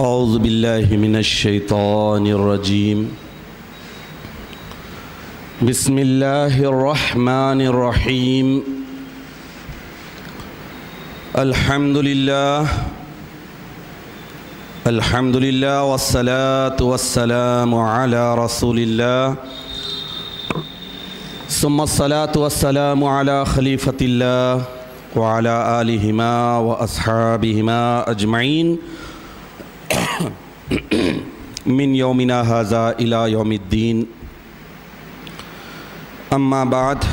اعوذ باللہ من الشیطان الرجیم بسم اللہ الرحمن الرحیم الحمد للہ والصلاة والسلام علی رسول اللہ ثم الصلاة والسلام علی خلیفۃ اللہ وعلی آلہما واصحابہما اجمعین من یومنا ھذا الی یوم الدین اما بعد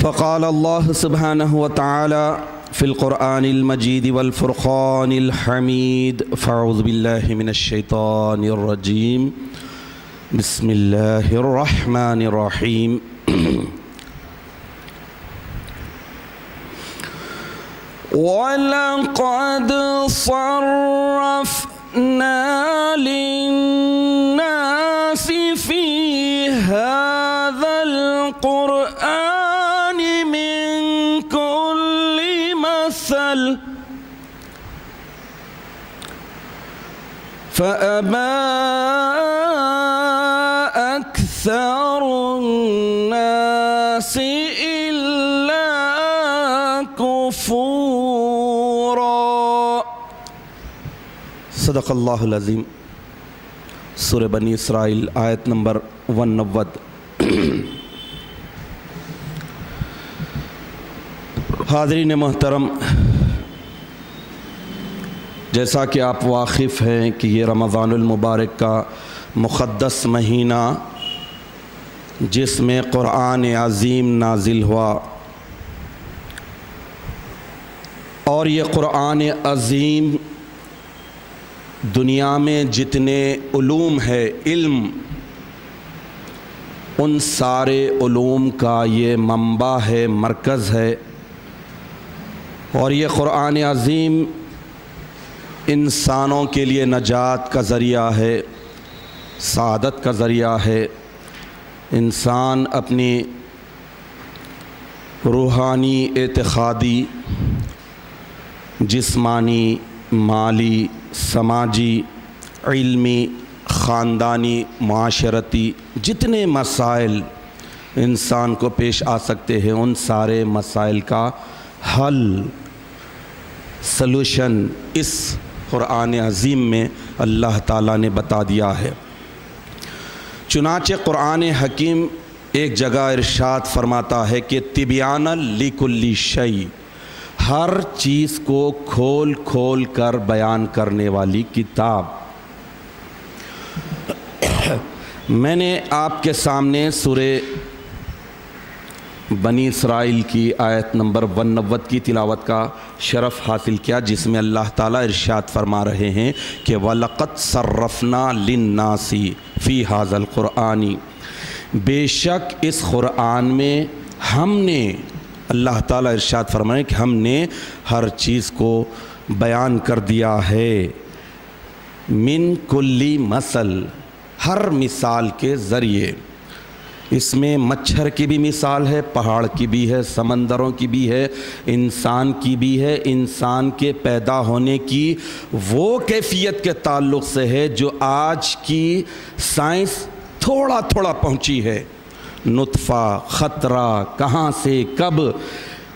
فقال اللہ سبحانہ وتعالی فی القرآن المجید والفرقان الحمید فاعوذ باللہ من الشیطان الرجیم بسم اللہ الرحمن الرحیم وَلَقَدْ صَرَّفْنَا لِلنَّاسِ فِي هَذَا الْقُرْآنِ مِنْ كُلِّ مَثَلٍ فَأَبَى أَكْثَرُ النَّاسِ إِلَّا كُفُورًا صدق اللہ العظیم۔ سورہ بنی اسرائیل آیت نمبر 190۔ حاضرین محترم، جیسا کہ آپ واقف ہیں کہ یہ رمضان المبارک کا مقدس مہینہ جس میں قرآن عظیم نازل ہوا، اور یہ قرآن عظیم دنیا میں جتنے علوم ہے علم، ان سارے علوم کا یہ منبع ہے، مرکز ہے، اور یہ قرآن عظیم انسانوں کے لیے نجات کا ذریعہ ہے، سعادت کا ذریعہ ہے۔ انسان اپنی روحانی، اعتقادی، جسمانی، مالی، سماجی، علمی، خاندانی، معاشرتی جتنے مسائل انسان کو پیش آ سکتے ہیں، ان سارے مسائل کا حل، سلوشن اس قرآن عظیم میں اللہ تعالیٰ نے بتا دیا ہے۔ چنانچہ قرآن حکیم ایک جگہ ارشاد فرماتا ہے کہ تبیانا لکل شیء، ہر چیز کو کھول کھول کر بیان کرنے والی کتاب۔ میں نے آپ کے سامنے سورہ بنی اسرائیل کی آیت نمبر 190 کی تلاوت کا شرف حاصل کیا، جس میں اللہ تعالیٰ ارشاد فرما رہے ہیں کہ وَلَقَدْ صَرَّفْنَا لِلنَّاسِ فِي هَذَا الْقُرْآنِ، بے شک اس قرآن میں ہم نے، اللہ تعالیٰ ارشاد فرمائے کہ ہم نے ہر چیز کو بیان کر دیا ہے، من کلی مثل، ہر مثال کے ذریعے۔ اس میں مچھر کی بھی مثال ہے، پہاڑ کی بھی ہے، سمندروں کی بھی ہے، انسان کی بھی ہے، انسان کے پیدا ہونے کی وہ کیفیت کے تعلق سے ہے جو آج کی سائنس تھوڑا تھوڑا پہنچی ہے۔ نطفہ، خطرہ، کہاں سے کب،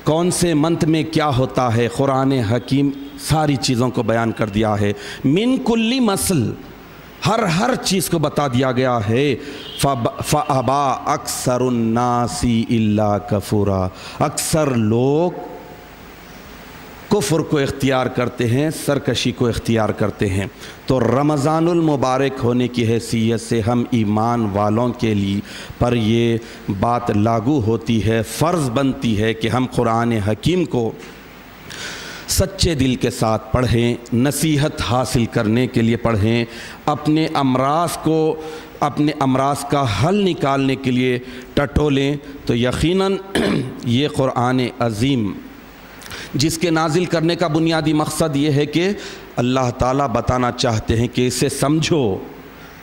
کون سے منتھ میں کیا ہوتا ہے، قرآن حکیم ساری چیزوں کو بیان کر دیا ہے۔ من کلی مثل، ہر چیز کو بتا دیا گیا ہے۔ فَأَبَى أَكْثَرُ النَّاسِ إِلَّا كَفُورًا، اکثر لوگ کفر کو اختیار کرتے ہیں، سرکشی کو اختیار کرتے ہیں۔ تو رمضان المبارک ہونے کی حیثیت سے ہم ایمان والوں کے لیے پر یہ بات لاگو ہوتی ہے، فرض بنتی ہے کہ ہم قرآن حکیم کو سچے دل کے ساتھ پڑھیں، نصیحت حاصل کرنے کے لیے پڑھیں، اپنے امراض کا حل نکالنے کے لیے ٹٹولیں۔ تو یقیناً یہ قرآن عظیم جس کے نازل کرنے کا بنیادی مقصد یہ ہے کہ اللہ تعالیٰ بتانا چاہتے ہیں کہ اسے سمجھو،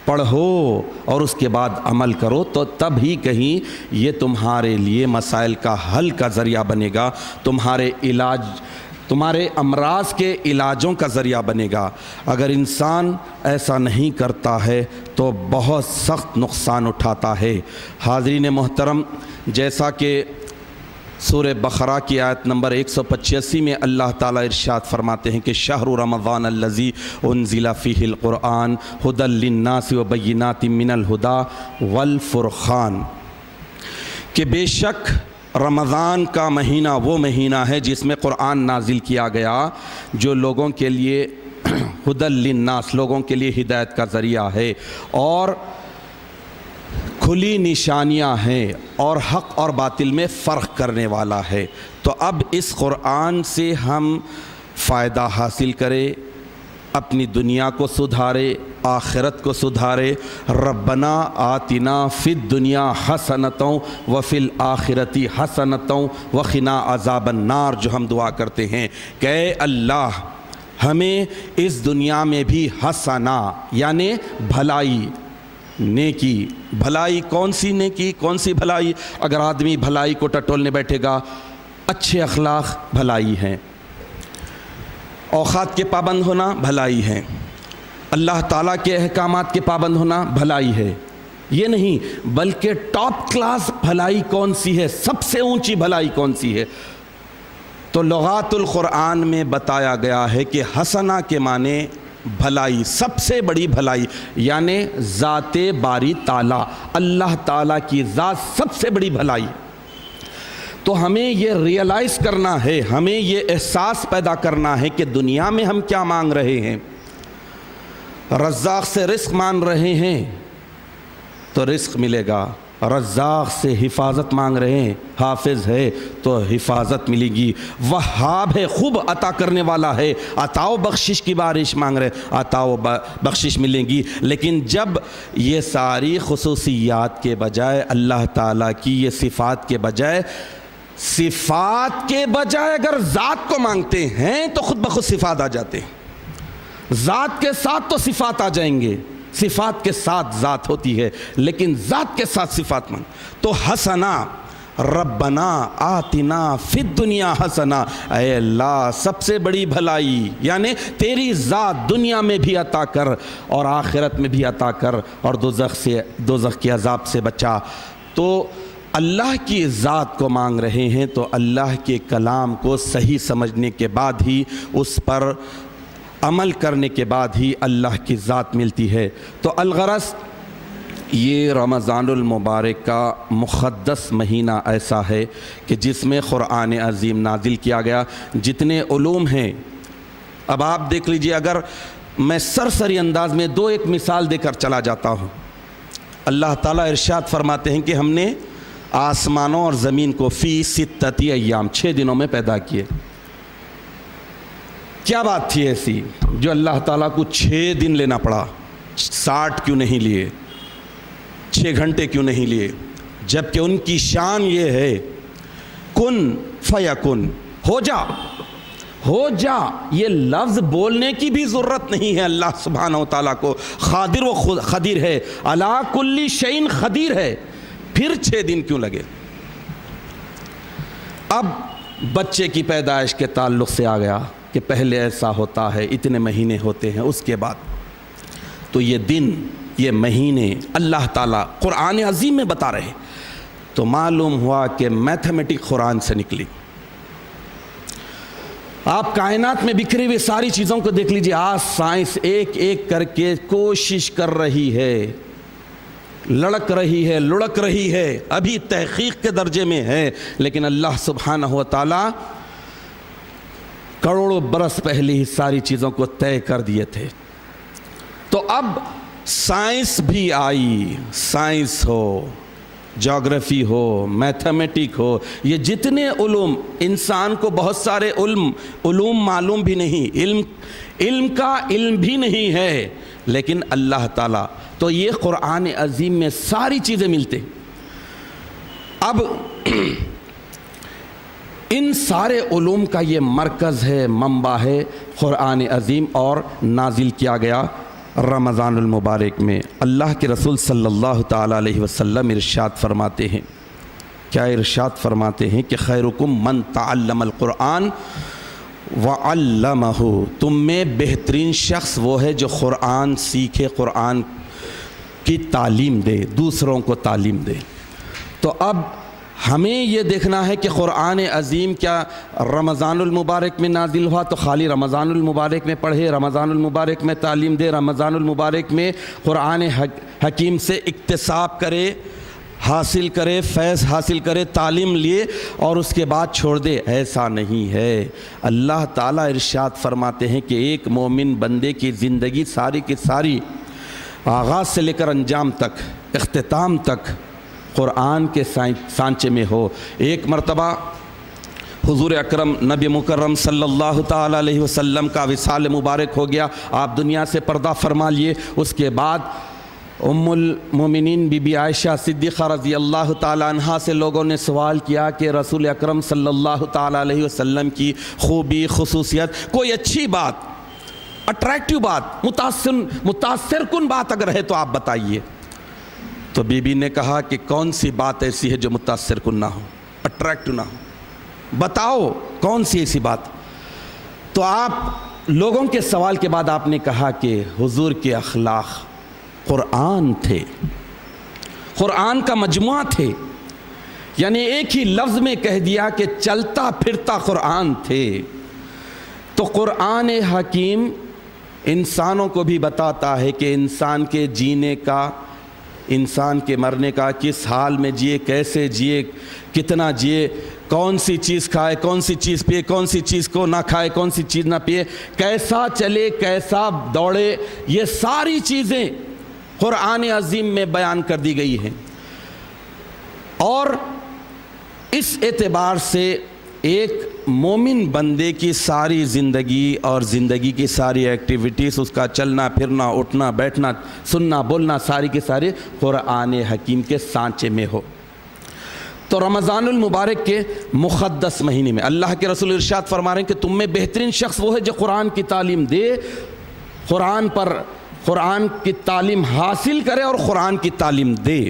پڑھو اور اس کے بعد عمل کرو، تو تب ہی کہیں یہ تمہارے لیے مسائل کا حل کا ذریعہ بنے گا، تمہارے علاج تمہارے امراض کے علاجوں کا ذریعہ بنے گا۔ اگر انسان ایسا نہیں کرتا ہے تو بہت سخت نقصان اٹھاتا ہے۔ حاضرین محترم، جیسا کہ سورہ بقرہ کی آیت نمبر 185 میں اللہ تعالیٰ ارشاد فرماتے ہیں کہ شہر رمضان الذی انزل فیہ القرآن ھدی للناس وبینات من الھدی والفرقان، کہ بے شک رمضان کا مہینہ وہ مہینہ ہے جس میں قرآن نازل کیا گیا، جو لوگوں کے لیے ھدی للناس، لوگوں کے لیے ہدایت کا ذریعہ ہے اور کھلی نشانیاں ہیں اور حق اور باطل میں فرق کرنے والا ہے۔ تو اب اس قرآن سے ہم فائدہ حاصل کریں، اپنی دنیا کو سدھارے، آخرت کو سدھارے۔ ربنا آتنا فی الدنیا حسنۃ وفی الآخرۃ حسنۃ وقنا عذاب النار، جو ہم دعا کرتے ہیں کہ اے اللہ ہمیں اس دنیا میں بھی حسنہ یعنی بھلائی، نیکی، بھلائی کون سی نیکی، کون سی بھلائی؟ اگر آدمی بھلائی کو ٹٹولنے بیٹھے گا، اچھے اخلاق بھلائی ہیں، اوقات کے پابند ہونا بھلائی ہے، اللہ تعالیٰ کے احکامات کے پابند ہونا بھلائی ہے، یہ نہیں بلکہ ٹاپ کلاس بھلائی کون سی ہے، سب سے اونچی بھلائی کون سی ہے؟ تو لغات القرآن میں بتایا گیا ہے کہ حسنہ کے معنی بھلائی، سب سے بڑی بھلائی، یعنی ذات باری تعالیٰ، اللہ تعالیٰ کی ذات سب سے بڑی بھلائی۔ تو ہمیں یہ ریئلائز کرنا ہے، ہمیں یہ احساس پیدا کرنا ہے کہ دنیا میں ہم کیا مانگ رہے ہیں۔ رزاق سے رزق مانگ رہے ہیں تو رزق ملے گا، رزاق سے حفاظت مانگ رہے ہیں، حافظ ہے تو حفاظت ملے گی، وہاب ہے خوب عطا کرنے والا ہے، عطا و بخشش کی بارش مانگ رہے ہیں، عطا و بخشش ملے گی۔ لیکن جب یہ ساری خصوصیات کے بجائے اللہ تعالیٰ کی یہ صفات کے بجائے اگر ذات کو مانگتے ہیں تو خود بخود صفات آ جاتے ہیں، ذات کے ساتھ تو صفات آ جائیں گے، صفات کے ساتھ ذات ہوتی ہے لیکن ذات کے ساتھ صفات مانگ۔ تو حسنہ، ربنا آتنا فی الدنیا حسنہ، اے اللہ سب سے بڑی بھلائی یعنی تیری ذات دنیا میں بھی عطا کر اور آخرت میں بھی عطا کر اور دوزخ کے عذاب سے بچا۔ تو اللہ کی ذات کو مانگ رہے ہیں تو اللہ کے کلام کو صحیح سمجھنے کے بعد ہی، اس پر عمل کرنے کے بعد ہی اللہ کی ذات ملتی ہے۔ تو الغرض یہ رمضان المبارک کا مقدس مہینہ ایسا ہے کہ جس میں قرآن عظیم نازل کیا گیا، جتنے علوم ہیں۔ اب آپ دیکھ لیجئے، اگر میں سرسری انداز میں ایک مثال دے کر چلا جاتا ہوں۔ اللہ تعالیٰ ارشاد فرماتے ہیں کہ ہم نے آسمانوں اور زمین کو فی 6 ایام 6 دنوں میں پیدا کیے۔ کیا بات تھی ایسی جو اللہ تعالیٰ کو 6 دن لینا پڑا؟ 60 کیوں نہیں لیے؟ 6 گھنٹے کیوں نہیں لیے؟ جبکہ ان کی شان یہ ہے کن فیکن، ہو جا ہو جا، یہ لفظ بولنے کی بھی ضرورت نہیں ہے اللہ سبحانہ و تعالیٰ کو۔ قادر و قدیر ہے، علی کل شیء قدیر ہے، پھر 6 دن کیوں لگے؟ اب بچے کی پیدائش کے تعلق سے آ گیا کہ پہلے ایسا ہوتا ہے، اتنے مہینے ہوتے ہیں، اس کے بعد تو یہ دن، یہ مہینے اللہ تعالیٰ قرآن عظیم میں بتا رہے، تو معلوم ہوا کہ میتھمیٹک قرآن سے نکلی۔ آپ کائنات میں بکھری ہوئی ساری چیزوں کو دیکھ لیجئے، آج سائنس ایک ایک کر کے کوشش کر رہی ہے، لڑک رہی ہے، لڑک رہی ہے، ابھی تحقیق کے درجے میں ہے، لیکن اللہ سبحانہ و تعالیٰ کروڑوں برس پہلے ہی ساری چیزوں کو طے کر دیے تھے۔ تو اب سائنس بھی آئی، سائنس ہو، جغرافی ہو، میتھمیٹک ہو، یہ جتنے علوم، انسان کو بہت سارے علوم معلوم بھی نہیں، علم کا علم بھی نہیں ہے، لیکن اللہ تعالیٰ تو یہ قرآن عظیم میں ساری چیزیں ملتے۔ اب ان سارے علوم کا یہ مرکز ہے، منبع ہے قرآن عظیم، اور نازل کیا گیا رمضان المبارک میں۔ اللہ کے رسول صلی اللہ تعالیٰ علیہ وسلم ارشاد فرماتے ہیں، کیا ارشاد فرماتے ہیں کہ خیرکم من تعلم القرآن وَعَلَّمَهُ، تم میں بہترین شخص وہ ہے جو قرآن سیکھے، قرآن کی تعلیم دے، دوسروں کو تعلیم دے۔ تو اب ہمیں یہ دیکھنا ہے کہ قرآن عظیم کیا رمضان المبارک میں نازل ہوا تو خالی رمضان المبارک میں پڑھے، رمضان المبارک میں تعلیم دے، رمضان المبارک میں قرآن حکیم سے اکتساب کرے، حاصل کرے، فیض حاصل کرے، تعلیم لیے اور اس کے بعد چھوڑ دے؟ ایسا نہیں ہے۔ اللہ تعالیٰ ارشاد فرماتے ہیں کہ ایک مومن بندے کی زندگی ساری کی ساری آغاز سے لے کر انجام تک، اختتام تک قرآن کے سانچے میں ہو۔ ایک مرتبہ حضور اکرم نبی مکرم صلی اللہ تعالیٰ علیہ وسلم کا وصال مبارک ہو گیا، آپ دنیا سے پردہ فرما لیے۔ اس کے بعد ام المومنین بی بی عائشہ صدیقہ رضی اللہ تعالیٰ عنہا سے لوگوں نے سوال کیا کہ رسول اکرم صلی اللہ تعالیٰ علیہ وسلم کی خوبی، خصوصیت، کوئی اچھی بات، اٹریکٹیو بات، متاثر کن بات اگر ہے تو آپ بتائیے۔ تو بی بی نے کہا کہ کون سی بات ایسی ہے جو متاثر کن نہ ہو، اٹریکٹیو نہ ہو، بتاؤ کون سی ایسی بات؟ تو آپ لوگوں کے سوال کے بعد آپ نے کہا کہ حضور کے اخلاق قرآن تھے، قرآن کا مجموعہ تھے، یعنی ایک ہی لفظ میں کہہ دیا کہ چلتا پھرتا قرآن تھے۔ تو قرآن حکیم انسانوں کو بھی بتاتا ہے کہ انسان کے جینے کا، انسان کے مرنے کا، کس حال میں جیے، کیسے جیے، کتنا جیے، کون سی چیز کھائے، کون سی چیز پیے، کون سی چیز کو نہ کھائے، کون سی چیز نہ پیے، کیسا چلے، کیسا دوڑے، یہ ساری چیزیں قرآن عظیم میں بیان کر دی گئی ہیں۔ اور اس اعتبار سے ایک مومن بندے کی ساری زندگی اور زندگی کی ساری ایکٹیویٹیز، اس کا چلنا پھرنا، اٹھنا بیٹھنا، سننا بولنا، ساری کے سارے قرآن حکیم کے سانچے میں ہو۔ تو رمضان المبارک کے مقدس مہینے میں اللہ کے رسول ارشاد فرما رہے ہیں کہ تم میں بہترین شخص وہ ہے جو قرآن کی تعلیم دے، قرآن کی تعلیم حاصل کرے اور قرآن کی تعلیم دے۔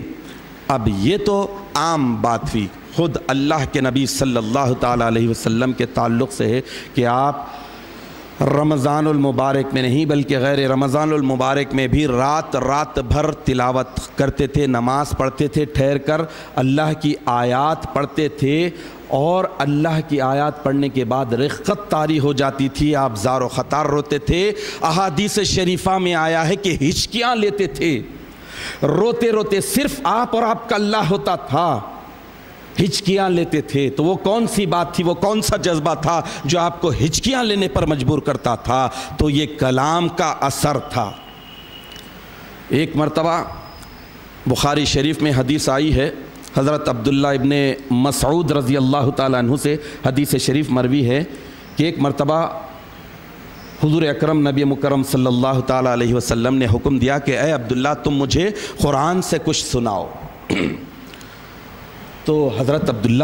اب یہ تو عام بات ہوئی، خود اللہ کے نبی صلی اللہ تعالیٰ علیہ وسلم کے تعلق سے ہے کہ آپ رمضان المبارک میں نہیں بلکہ غیر رمضان المبارک میں بھی رات بھر تلاوت کرتے تھے، نماز پڑھتے تھے، ٹھہر کر اللہ کی آیات پڑھتے تھے، اور اللہ کی آیات پڑھنے کے بعد رقت طاری ہو جاتی تھی، آپ زار و خطار روتے تھے۔ احادیث شریفہ میں آیا ہے کہ ہچکیاں لیتے تھے، روتے روتے صرف آپ اور آپ کا اللہ ہوتا تھا، ہچکیاں لیتے تھے۔ تو وہ کون سی بات تھی، وہ کون سا جذبہ تھا جو آپ کو ہچکیاں لینے پر مجبور کرتا تھا؟ تو یہ کلام کا اثر تھا۔ ایک مرتبہ بخاری شریف میں حدیث آئی ہے، حضرت عبداللہ ابن مسعود رضی اللہ تعالیٰ عنہ سے حدیث شریف مروی ہے کہ ایک مرتبہ حضور اکرم نبی مکرم صلی اللہ تعالیٰ علیہ وسلم نے حکم دیا کہ اے عبداللہ تم مجھے قرآن سے کچھ سناؤ۔ تو حضرت عبداللہ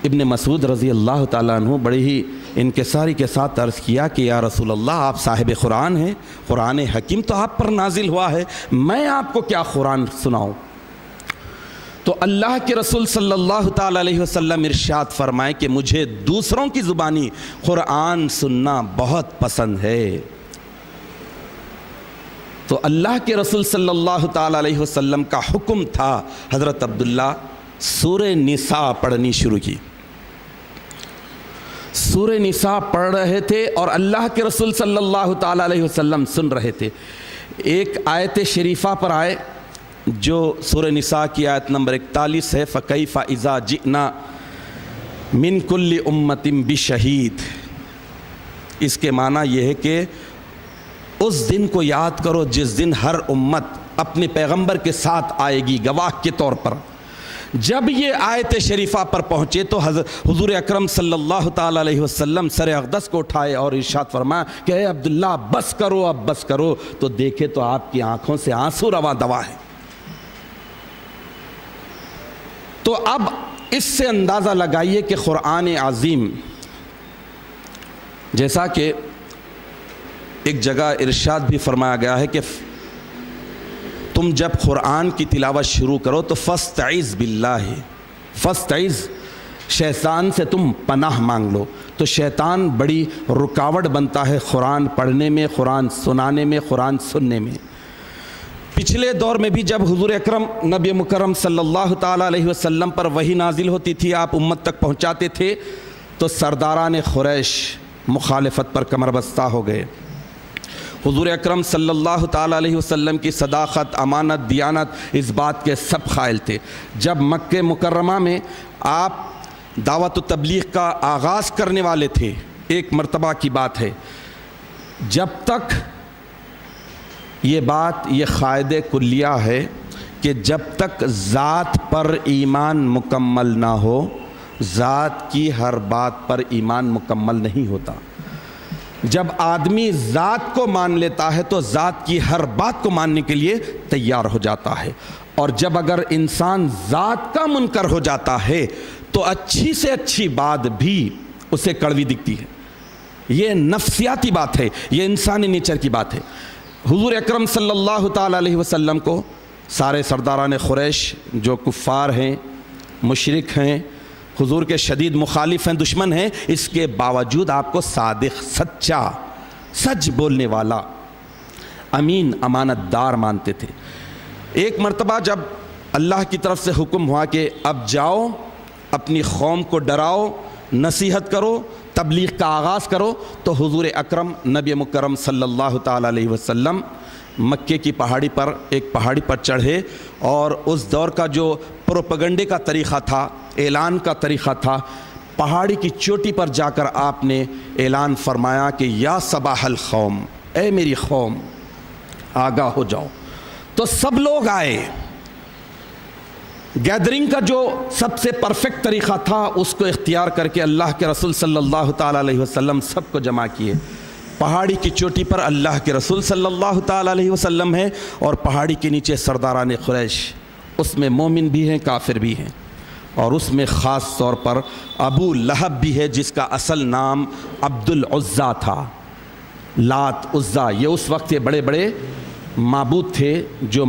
ابن مسعود رضی اللہ تعالیٰ عنہ بڑے ہی انکساری کے ساتھ عرض کیا کہ یا رسول اللہ آپ صاحب قرآن ہیں، قرآن حکیم تو آپ پر نازل ہوا ہے، میں آپ کو کیا قرآن سناؤں؟ تو اللہ کے رسول صلی اللہ تعالیٰ علیہ وسلم ارشاد فرمائے کہ مجھے دوسروں کی زبانی قرآن سننا بہت پسند ہے۔ تو اللہ کے رسول صلی اللہ تعالیٰ علیہ وسلم کا حکم تھا، حضرت عبداللہ سورہ نساء پڑھنی شروع کی۔ سورہ نساء پڑھ رہے تھے اور اللہ کے رسول صلی اللہ تعالیٰ علیہ وسلم سن رہے تھے۔ ایک آیت شریفہ پر آئے جو سورہ نساء کی آیت نمبر 41 ہے، فَكَيْفَ إِذَا جِئْنَا مِن كُلِّ أُمَّةٍ بِشَهِيدٍ۔ اس کے معنی یہ ہے کہ اس دن کو یاد کرو جس دن ہر امت اپنے پیغمبر کے ساتھ آئے گی گواہ کے طور پر۔ جب یہ آیت شریفہ پر پہنچے تو حضور اکرم صلی اللہ تعالیٰ علیہ وسلم سر اقدس کو اٹھائے اور ارشاد فرمایا کہ اے عبداللہ بس کرو، اب بس کرو۔ تو دیکھے تو آپ کی آنکھوں سے آنسو رواں دوا ہے۔ تو اب اس سے اندازہ لگائیے کہ قرآن عظیم، جیسا کہ ایک جگہ ارشاد بھی فرمایا گیا ہے کہ تم جب قرآن کی تلاوت شروع کرو تو فاستعذ باللہ، فاستعذ شیطان سے تم پناہ مانگ لو. تو شیطان بڑی رکاوٹ بنتا ہے قرآن پڑھنے میں، قرآن سنانے میں، قرآن سننے میں. پچھلے دور میں بھی جب حضور اکرم نبی مکرم صلی اللہ تعالیٰ علیہ وسلم پر وحی نازل ہوتی تھی، آپ امت تک پہنچاتے تھے، تو سرداران قریش مخالفت پر کمر بستہ ہو گئے. حضور اکرم صلی اللہ تعالیٰ علیہ وسلم کی صداقت، امانت، دیانت، اس بات کے سب قائل تھے. جب مکہ مکرمہ میں آپ دعوت و تبلیغ کا آغاز کرنے والے تھے، ایک مرتبہ کی بات ہے، جب تک یہ بات، یہ قاعدہ کلیہ ہے کہ جب تک ذات پر ایمان مکمل نہ ہو، ذات کی ہر بات پر ایمان مکمل نہیں ہوتا. جب آدمی ذات کو مان لیتا ہے تو ذات کی ہر بات کو ماننے کے لیے تیار ہو جاتا ہے. اور جب اگر انسان ذات کا منکر ہو جاتا ہے تو اچھی سے اچھی بات بھی اسے کڑوی دکھتی ہے. یہ نفسیاتی بات ہے، یہ انسانی نیچر کی بات ہے. حضور اکرم صلی اللہ تعالیٰ علیہ وسلم کو سارے سرداران قریش جو کفار ہیں، مشرک ہیں، حضور کے شدید مخالف ہیں، دشمن ہیں، اس کے باوجود آپ کو صادق، سچا، سچ بولنے والا، امین، امانت دار مانتے تھے. ایک مرتبہ جب اللہ کی طرف سے حکم ہوا کہ اب جاؤ اپنی قوم کو ڈراؤ، نصیحت کرو، تبلیغ کا آغاز کرو، تو حضور اکرم نبی مکرم صلی اللہ تعالیٰ علیہ وسلم مکے کی پہاڑی پر، ایک پہاڑی پر چڑھے، اور اس دور کا جو پروپیگنڈے کا طریقہ تھا، اعلان کا طریقہ تھا، پہاڑی کی چوٹی پر جا کر آپ نے اعلان فرمایا کہ یا صباح القوم، اے میری قوم آگاہ ہو جاؤ. تو سب لوگ آئے. گیدرنگ کا جو سب سے پرفیکٹ طریقہ تھا اس کو اختیار کر کے اللہ کے رسول صلی اللہ تعالیٰ علیہ وسلم سب کو جمع کیے. پہاڑی کی چوٹی پر اللہ کے رسول صلی اللہ تعالیٰ علیہ وسلم ہے، اور پہاڑی کے نیچے سرداران قریش، اس میں مومن بھی ہیں، کافر بھی ہیں، اور اس میں خاص طور پر ابو لہب بھی ہے، جس کا اصل نام عبد العزیٰ تھا. لات، عزیٰ، یہ اس وقت یہ بڑے بڑے معبود تھے، جو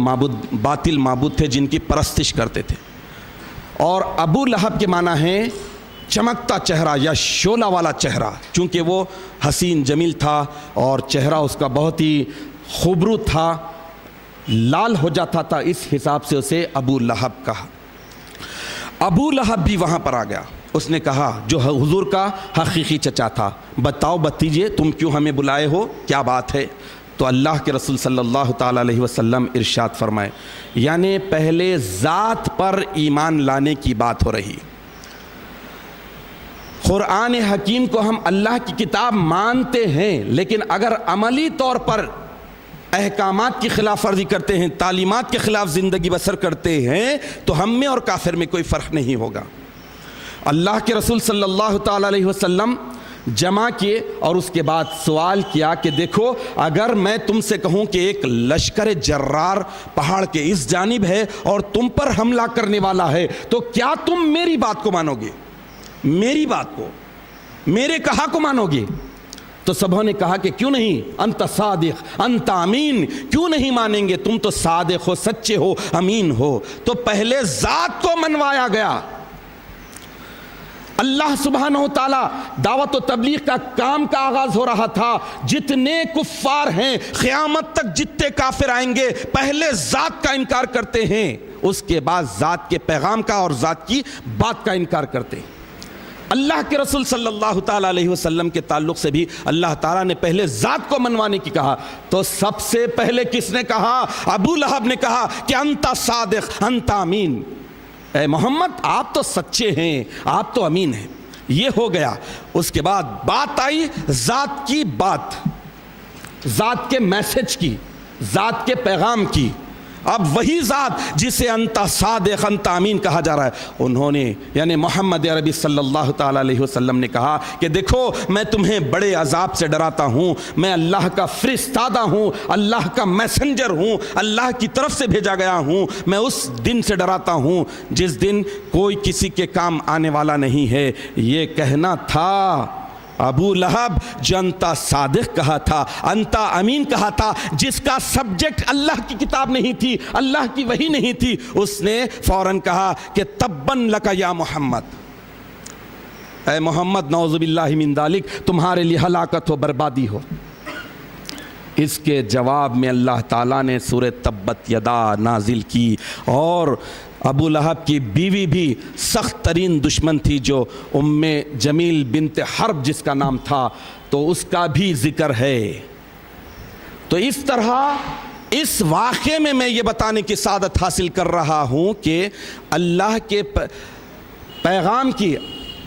باطل معبود تھے، جن کی پرستش کرتے تھے. اور ابو لہب کے معنی ہے چمکتا چہرہ یا شعلہ والا چہرہ، چونکہ وہ حسین جمیل تھا اور چہرہ اس کا بہت ہی خوبرو تھا، لال ہو جاتا تھا، اس حساب سے اسے ابو لہب کہا. ابو لہب بھی وہاں پر آ گیا. اس نے کہا، جو حضور کا حقیقی چچا تھا، بتاؤ بتیجے تم کیوں ہمیں بلائے ہو، کیا بات ہے؟ تو اللہ کے رسول صلی اللہ تعالیٰ علیہ وسلم ارشاد فرمائے، یعنی پہلے ذات پر ایمان لانے کی بات ہو رہی. قرآن حکیم کو ہم اللہ کی کتاب مانتے ہیں، لیکن اگر عملی طور پر احکامات کی خلاف ورزی کرتے ہیں، تعلیمات کے خلاف زندگی بسر کرتے ہیں، تو ہم میں اور کافر میں کوئی فرق نہیں ہوگا. اللہ کے رسول صلی اللہ تعالیٰ علیہ وسلم جمع کیے اور اس کے بعد سوال کیا کہ دیکھو، اگر میں تم سے کہوں کہ ایک لشکر جرار پہاڑ کے اس جانب ہے اور تم پر حملہ کرنے والا ہے، تو کیا تم میری بات کو مانو گے؟ میری بات کو، میرے کہا کو مانو گے؟ تو سبوں نے کہا کہ کیوں نہیں، انت صادق انت امین، کیوں نہیں مانیں گے، تم تو صادق ہو، سچے ہو، امین ہو. تو پہلے ذات کو منوایا گیا. اللہ سبحانہ و تعالیٰ دعوت و تبلیغ کا کام کا آغاز ہو رہا تھا. جتنے کفار ہیں، قیامت تک جتنے کافر آئیں گے، پہلے ذات کا انکار کرتے ہیں، اس کے بعد ذات کے پیغام کا اور ذات کی بات کا انکار کرتے ہیں. اللہ کے رسول صلی اللہ تعالیٰ علیہ وسلم کے تعلق سے بھی اللہ تعالیٰ نے پہلے ذات کو منوانے کی کہا. تو سب سے پہلے کس نے کہا؟ ابو لہب نے کہا کہ انت صادق انت امین، اے محمد آپ تو سچے ہیں، آپ تو امین ہیں. یہ ہو گیا. اس کے بعد بات آئی ذات کی، بات ذات کے میسج کی، ذات کے پیغام کی. اب وہی ذات جسے انت صادق انت امین کہا جا رہا ہے، انہوں نے یعنی محمد عربی صلی اللہ تعالیٰ علیہ وسلم نے کہا کہ دیکھو، میں تمہیں بڑے عذاب سے ڈراتا ہوں، میں اللہ کا فرستادہ ہوں، اللہ کا میسنجر ہوں، اللہ کی طرف سے بھیجا گیا ہوں. میں اس دن سے ڈراتا ہوں جس دن کوئی کسی کے کام آنے والا نہیں ہے. یہ کہنا تھا ابو لہب جو انت صادق کہا تھا، انت امین کہا تھا، جس کا سبجیکٹ اللہ کی کتاب نہیں تھی، اللہ کی وحی نہیں تھی، اس نے فوراً کہا کہ تباً لک یا محمد، اے محمد نعوذ باللہ من ذالک، تمہارے لیے ہلاکت ہو، بربادی ہو۔ اس کے جواب میں اللہ تعالیٰ نے سورہ تبت یدا نازل کی، اور ابو لہب کی بیوی بھی سخت ترین دشمن تھی جو ام جمیل بنت حرب جس کا نام تھا، تو اس کا بھی ذکر ہے۔ تو اس طرح اس واقعے میں میں یہ بتانے کی سعادت حاصل کر رہا ہوں کہ اللہ کے پیغام کی،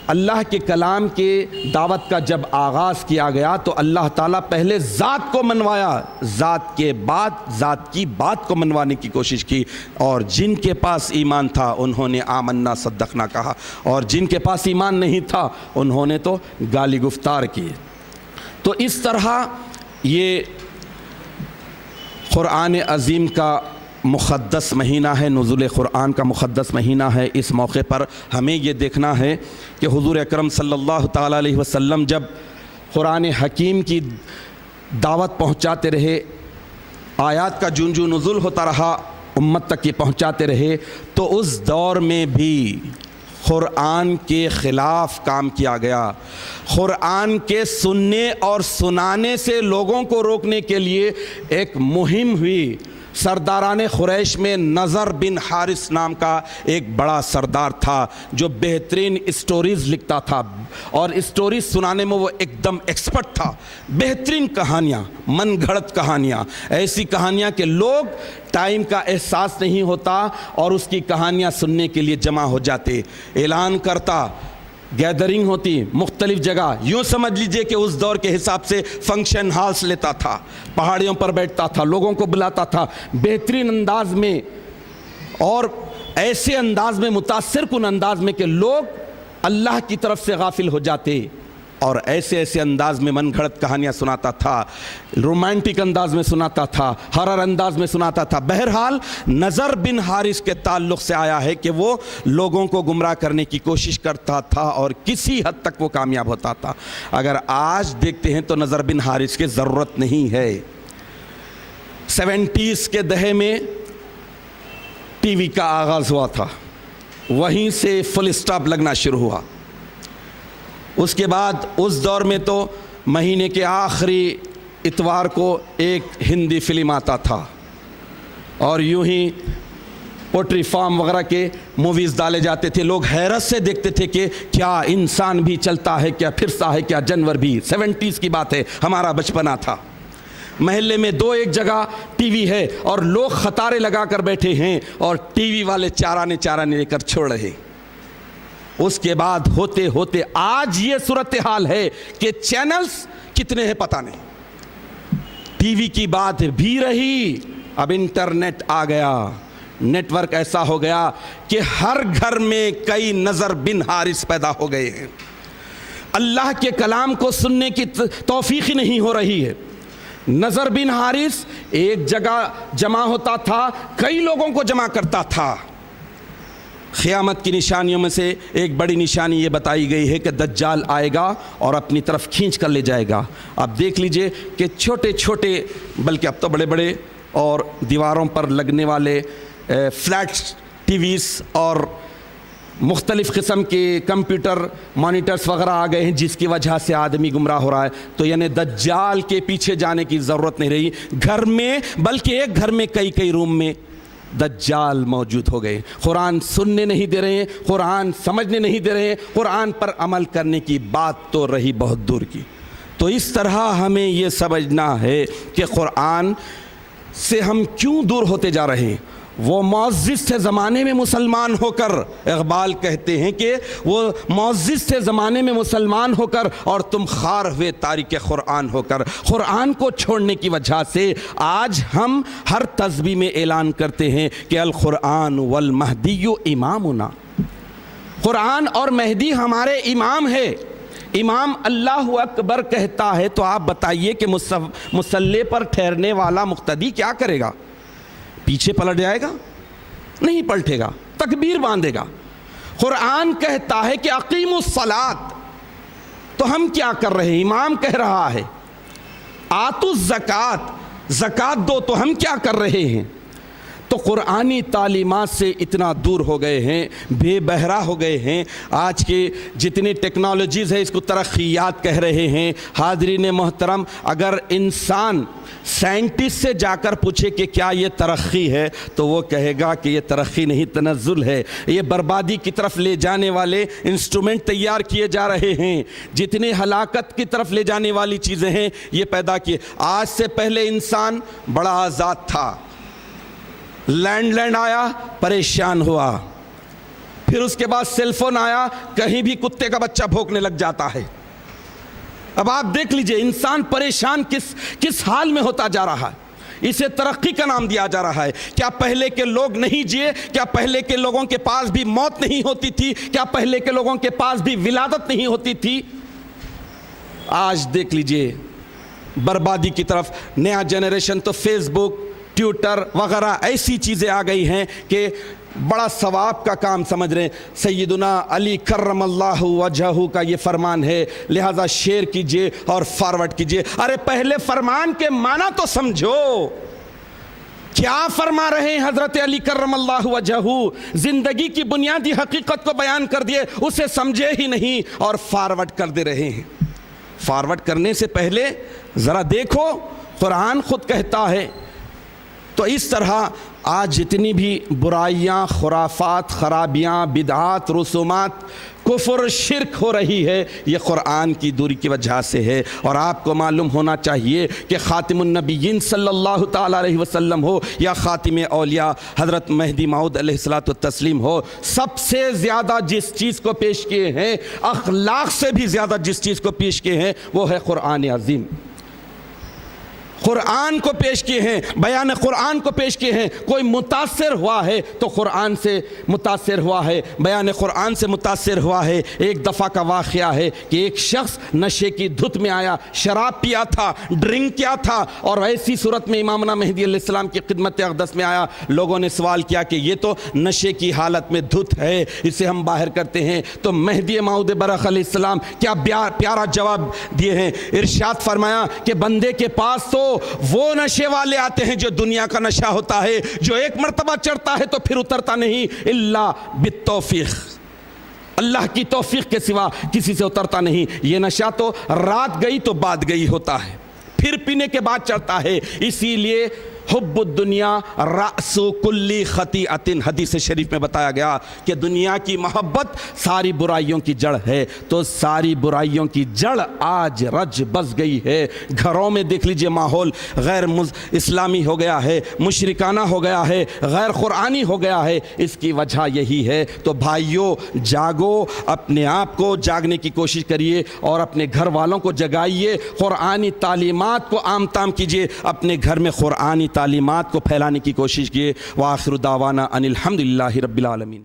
اللہ کے کلام کے دعوت کا جب آغاز کیا گیا تو اللہ تعالیٰ پہلے ذات کو منوایا، ذات کے بعد ذات کی بات کو منوانے کی کوشش کی، اور جن کے پاس ایمان تھا انہوں نے آمنا صدقنا کہا، اور جن کے پاس ایمان نہیں تھا انہوں نے تو گالی گفتار کی۔ تو اس طرح یہ قرآن عظیم کا مقدس مہینہ ہے، نزول قرآن کا مقدس مہینہ ہے۔ اس موقع پر ہمیں یہ دیکھنا ہے کہ حضور اکرم صلی اللہ تعالیٰ علیہ وسلم جب قرآن حکیم کی دعوت پہنچاتے رہے، آیات کا جون جون نزول ہوتا رہا، امت تک یہ پہنچاتے رہے، تو اس دور میں بھی قرآن کے خلاف کام کیا گیا۔ قرآن کے سننے اور سنانے سے لوگوں کو روکنے کے لیے ایک مہم ہوئی۔ سرداران قریش میں نضر بن حارث نام کا ایک بڑا سردار تھا جو بہترین اسٹوریز لکھتا تھا، اور اسٹوریز سنانے میں وہ ایک دم ایکسپرٹ تھا۔ بہترین کہانیاں، من گھڑت کہانیاں، ایسی کہانیاں کہ لوگ ٹائم کا احساس نہیں ہوتا اور اس کی کہانیاں سننے کے لیے جمع ہو جاتے۔ اعلان کرتا، گیدرنگ ہوتی مختلف جگہ، یوں سمجھ لیجئے کہ اس دور کے حساب سے فنکشن ہالس لیتا تھا، پہاڑیوں پر بیٹھتا تھا، لوگوں کو بلاتا تھا بہترین انداز میں، اور ایسے انداز میں، متاثر کن انداز میں کہ لوگ اللہ کی طرف سے غافل ہو جاتے، اور ایسے ایسے انداز میں من گھڑت کہانیاں سناتا تھا، رومانٹک انداز میں سناتا تھا، ہرر انداز میں سناتا تھا۔ بہرحال نضر بن حارث کے تعلق سے آیا ہے کہ وہ لوگوں کو گمراہ کرنے کی کوشش کرتا تھا اور کسی حد تک وہ کامیاب ہوتا تھا۔ اگر آج دیکھتے ہیں تو نضر بن حارث کی ضرورت نہیں ہے۔ 70s کے دہے میں ٹی وی کا آغاز ہوا تھا، وہیں سے فل اسٹاپ لگنا شروع ہوا۔ اس کے بعد اس دور میں تو مہینے کے آخری اتوار کو ایک ہندی فلم آتا تھا، اور یوں ہی پوٹری فارم وغیرہ کے موویز ڈالے جاتے تھے۔ لوگ حیرت سے دیکھتے تھے کہ کیا انسان بھی چلتا ہے، کیا پھرتا ہے، کیا جانور بھی۔ 70s کی بات ہے، ہمارا بچپنا تھا۔ محلے میں دو ایک جگہ ٹی وی ہے اور لوگ قطاریں لگا کر بیٹھے ہیں اور ٹی وی والے چارانے لے کر چھوڑ رہے۔ اس کے بعد ہوتے ہوتے آج یہ صورتحال ہے کہ چینلز کتنے ہیں پتہ نہیں، ٹی وی کی بات بھی رہی، اب انٹرنیٹ آ گیا، نیٹ ورک ایسا ہو گیا کہ ہر گھر میں کئی نضر بن حارث پیدا ہو گئے ہیں۔ اللہ کے کلام کو سننے کی توفیق ہی نہیں ہو رہی ہے۔ نضر بن حارث ایک جگہ جمع ہوتا تھا، کئی لوگوں کو جمع کرتا تھا۔ قیامت کی نشانیوں میں سے ایک بڑی نشانی یہ بتائی گئی ہے کہ دجال آئے گا اور اپنی طرف کھینچ کر لے جائے گا۔ اب دیکھ لیجئے کہ چھوٹے چھوٹے، بلکہ اب تو بڑے بڑے اور دیواروں پر لگنے والے فلیٹ ٹی ویز اور مختلف قسم کے کمپیوٹر مانیٹرز وغیرہ آ گئے ہیں، جس کی وجہ سے آدمی گمراہ ہو رہا ہے۔ تو یعنی دجال کے پیچھے جانے کی ضرورت نہیں رہی، گھر میں، بلکہ ایک گھر میں کئی روم میں دجال موجود ہو گئے۔ قرآن سننے نہیں دے رہے ہیں، قرآن سمجھنے نہیں دے رہے ہیں، قرآن پر عمل کرنے کی بات تو رہی بہت دور کی۔ تو اس طرح ہمیں یہ سمجھنا ہے کہ قرآن سے ہم کیوں دور ہوتے جا رہے ہیں۔ وہ معزز تھے زمانے میں مسلمان ہو کر، اقبال کہتے ہیں کہ وہ معزز تھے زمانے میں مسلمان ہو کر، اور تم خار ہوئے تارک قرآن ہو کر۔ قرآن کو چھوڑنے کی وجہ سے آج ہم ہر تسبیح میں اعلان کرتے ہیں کہ القرآن والمہدی امامنا، قرآن اور مہدی ہمارے امام ہے۔ امام اللہ اکبر کہتا ہے تو آپ بتائیے کہ مصلی پر ٹھہرنے والا مقتدی کیا کرے گا؟ پیچھے پلٹ جائے گا؟ نہیں پلٹے گا، تکبیر باندھے گا۔ قرآن کہتا ہے کہ اقیموا الصلاۃ، تو ہم کیا کر رہے ہیں؟ امام کہہ رہا ہے آتوا الزکات، زکات دو، تو ہم کیا کر رہے ہیں؟ تو قرآنی تعلیمات سے اتنا دور ہو گئے ہیں، بے بہرا ہو گئے ہیں۔ آج کے جتنی ٹیکنالوجیز ہے اس کو ترقیات کہہ رہے ہیں۔ حاضرین محترم، اگر انسان سائنٹسٹ سے جا کر پوچھے کہ کیا یہ ترقی ہے تو وہ کہے گا کہ یہ ترقی نہیں، تنزل ہے۔ یہ بربادی کی طرف لے جانے والے انسٹرومنٹ تیار کیے جا رہے ہیں، جتنی ہلاکت کی طرف لے جانے والی چیزیں ہیں یہ پیدا کیے۔ آج سے پہلے انسان بڑا آزاد تھا، لینڈ آیا پریشان ہوا، پھر اس کے بعد سیل فون آیا، کہیں بھی کتے کا بچہ بھونکنے لگ جاتا ہے۔ اب آپ دیکھ لیجئے انسان پریشان کس حال میں ہوتا جا رہا ہے۔ اسے ترقی کا نام دیا جا رہا ہے۔ کیا پہلے کے لوگ نہیں جیے؟ کیا پہلے کے لوگوں کے پاس بھی موت نہیں ہوتی تھی؟ کیا پہلے کے لوگوں کے پاس بھی ولادت نہیں ہوتی تھی؟ آج دیکھ لیجئے بربادی کی طرف نیا جنریشن تو فیس بک، ٹویٹر وغیرہ ایسی چیزیں آ گئی ہیں کہ بڑا ثواب کا کام سمجھ رہے ہیں۔ سیدنا علی کرم اللہ وجہہ کا یہ فرمان ہے، لہذا شیئر کیجئے اور فارورڈ کیجئے۔ ارے پہلے فرمان کے معنی تو سمجھو، کیا فرما رہے ہیں حضرت علی کرم اللہ وجہہ؟ زندگی کی بنیادی حقیقت کو بیان کر دیے، اسے سمجھے ہی نہیں اور فارورڈ کر دے رہے ہیں۔ فارورڈ کرنے سے پہلے ذرا دیکھو، قرآن خود کہتا ہے۔ تو اس طرح آج جتنی بھی برائیاں، خرافات، خرابیاں، بدعات، رسومات، کفر، شرک ہو رہی ہے، یہ قرآن کی دوری کی وجہ سے ہے۔ اور آپ کو معلوم ہونا چاہیے کہ خاتم النبیین صلی اللہ تعالیٰ علیہ وسلم ہو یا خاتم اولیاء حضرت مہدی موعود علیہ الصلوۃ والتسلیم ہو، سب سے زیادہ جس چیز کو پیش کیے ہیں، اخلاق سے بھی زیادہ جس چیز کو پیش کیے ہیں وہ ہے قرآن عظیم۔ قرآن کو پیش کیے ہیں، بیان قرآن کو پیش کیے ہیں۔ کوئی متاثر ہوا ہے تو قرآن سے متاثر ہوا ہے، بیان قرآن سے متاثر ہوا ہے۔ ایک دفعہ کا واقعہ ہے کہ ایک شخص نشے کی دھت میں آیا، شراب پیا تھا، ڈرنک کیا تھا، اور ایسی صورت میں امامنا مہدی علیہ السلام کی خدمت اقدس میں آیا۔ لوگوں نے سوال کیا کہ یہ تو نشے کی حالت میں دھت ہے، اسے ہم باہر کرتے ہیں۔ تو مہدی موعود برحق علیہ السلام کیا پیارا جواب دیے ہیں، ارشاد فرمایا کہ بندے کے پاس تو وہ نشے والے آتے ہیں جو دنیا کا نشہ ہوتا ہے، جو ایک مرتبہ چڑھتا ہے تو پھر اترتا نہیں، الا بالتوفیق، اللہ کی توفیق کے سوا کسی سے اترتا نہیں۔ یہ نشہ تو رات گئی تو بعد گئی ہوتا ہے، پھر پینے کے بعد چڑھتا ہے۔ اسی لیے حب الدنیا رأس کلی خطیئۃ، حدیث شریف میں بتایا گیا کہ دنیا کی محبت ساری برائیوں کی جڑ ہے۔ تو ساری برائیوں کی جڑ آج رج بس گئی ہے۔ گھروں میں دیکھ لیجئے ماحول غیر اسلامی ہو گیا ہے، مشرکانہ ہو گیا ہے، غیر قرآنی ہو گیا ہے۔ اس کی وجہ یہی ہے۔ تو بھائیوں جاگو، اپنے آپ کو جاگنے کی کوشش کریے اور اپنے گھر والوں کو جگائیے، قرآنی تعلیمات کو عام تام کیجئے، اپنے گھر میں قرآنی تعلیمات کو پھیلانے کی کوشش کیے۔ وآخر دعوانا ان الحمدللہ رب العالمین۔